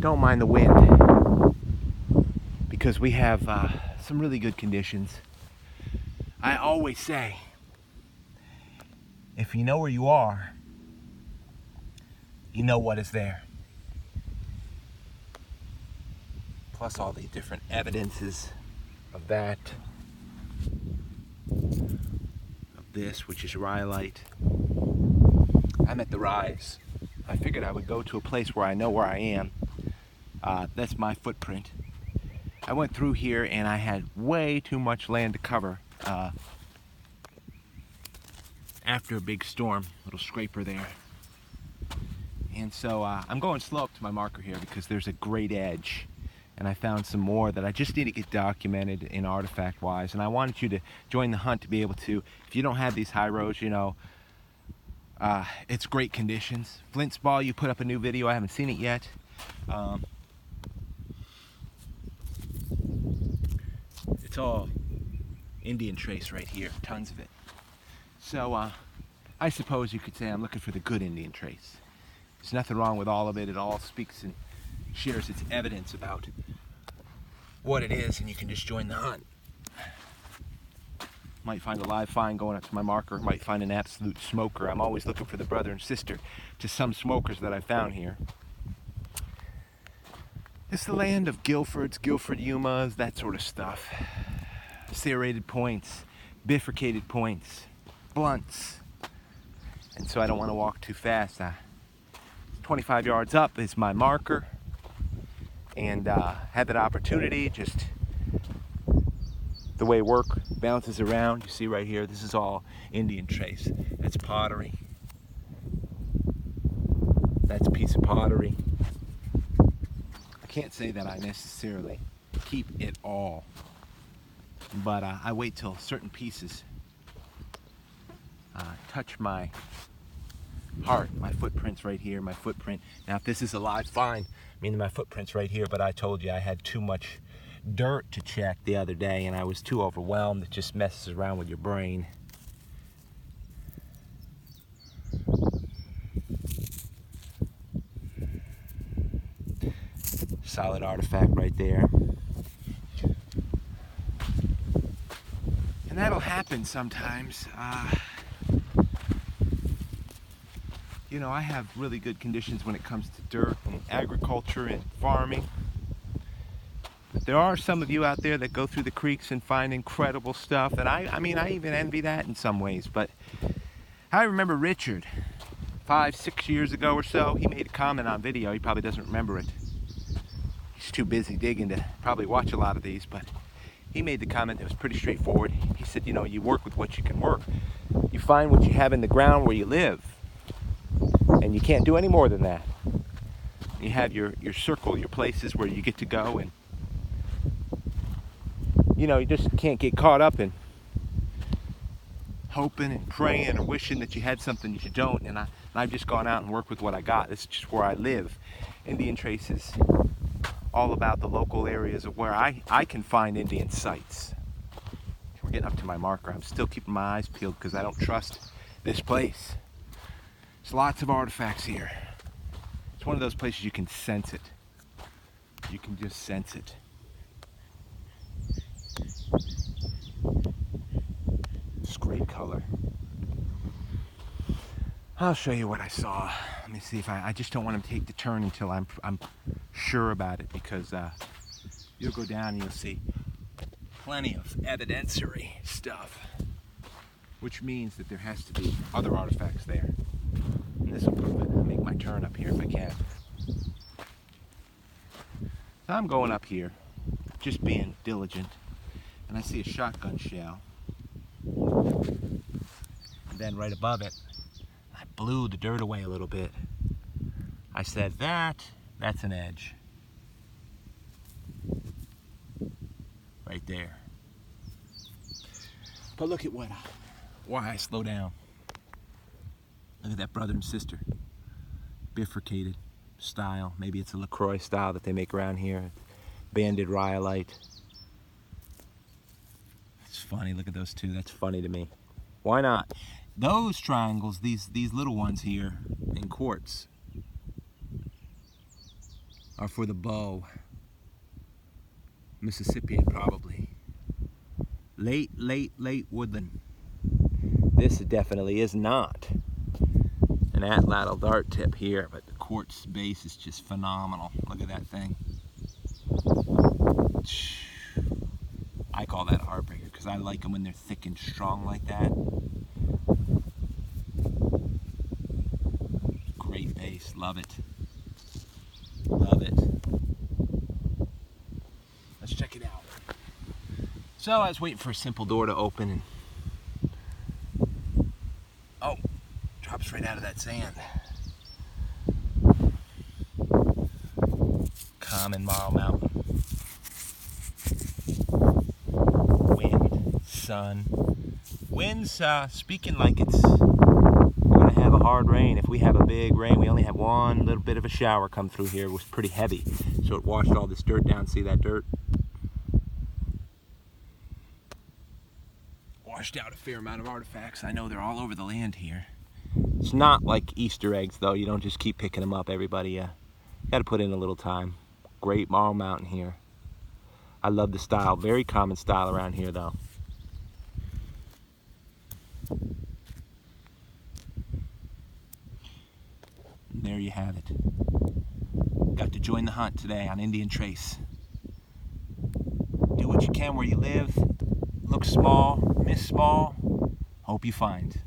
don't mind the wind because we have some really good conditions. I always say, if you know where you are, you know what is there. Plus all the different evidences of that, of this, which is rhyolite. I'm at the rise. I figured I would go to a place where I know where I am. That's my footprint. I went through here and I had way too much land to cover after a big storm, little scraper there. And so I'm going slow up to my marker here because there's a great edge. And I found some more that I just need to get documented in artifact wise. And I wanted you to join the hunt to be able to, if you don't have these high roads, you know, it's great conditions. Flint's Ball, you put up a new video, I haven't seen it yet. It's all Indian trace right here, tons of it. So I suppose you could say I'm looking for the good Indian trace. There's nothing wrong with all of it. It all speaks and shares its evidence about what it is, and you can just join the hunt. Might find a live find going up to my marker, might find an absolute smoker. I'm always looking for the brother and sister to some smokers that I found here. It's the land of Guilfords, Guilford Yumas, that sort of stuff. Serrated points, bifurcated points, blunts. And so I don't want to walk too fast. 25 yards up is my marker. And had that opportunity, just the way work bounces around. You see right here, this is all Indian trace. That's pottery. That's a piece of pottery. I can't say that I necessarily keep it all, but I wait till certain pieces touch my heart. My footprint's right here, my footprint. Now if this is a live find, meaning my footprint's right here, but I told you I had too much dirt to check the other day and I was too overwhelmed. It just messes around with your brain. Solid artifact right there. And that'll happen sometimes. You know, I have really good conditions when it comes to dirt and agriculture and farming. But there are some of you out there that go through the creeks and find incredible stuff. And I mean, I even envy that in some ways. But I remember Richard, 5-6 years ago or so, he made a comment on video. He probably doesn't remember it. He's too busy digging to probably watch a lot of these. But he made the comment that was pretty straightforward. He said, you know, you work with what you can work. You find what you have in the ground where you live. And you can't do any more than that. You have your circle, your places where you get to go, and you know, you just can't get caught up in hoping and praying or wishing that you had something you don't. And I've just gone out and worked with what I got. This is just where I live. Indian trace is all about the local areas of where I can find Indian sites. We're getting up to my marker. I'm still keeping my eyes peeled because I don't trust this place. There's lots of artifacts here. It's one of those places you can sense it. You can just sense it. It's great color. I'll show you what I saw. Let me see if I just don't want to take the turn until I'm sure about it, because you'll go down and you'll see plenty of evidencery stuff, which means that there has to be other artifacts there. And this will prove it. I'll make my turn up here if I can. So I'm going up here, just being diligent, and I see a shotgun shell. And then right above it, I blew the dirt away a little bit. I said, that's an edge. Right there. But look at why I slow down. Look at that brother and sister. Bifurcated style. Maybe it's a LaCroix style that they make around here. Banded rhyolite. It's funny, look at those two. That's funny to me. Why not? Those triangles, these little ones here in quartz, are for the bow. Mississippian, probably. Late woodland. This definitely is not an atlatl dart tip here, but the quartz base is just phenomenal. Look at that thing. I call that a heartbreaker because I like them when they're thick and strong like that. Great base, love it. Love it. Let's check it out. So I was waiting for a simple door to open and oh, drops right out of that sand. Common marl mountain. Wind, sun. Wind's speaking like it's going to have a hard rain. If we have a big rain, we only have one little bit of a shower come through here. It was pretty heavy, so it washed all this dirt down. See that dirt? Washed out a fair amount of artifacts. I know they're all over the land here. It's not like Easter eggs, though. You don't just keep picking them up, everybody. Got to put in a little time. Great marl mountain here. I love the style. Very common style around here, though. And there you have it. Got to join the hunt today on Indian Trace. Do what you can where you live. Look small, miss small. Hope you find.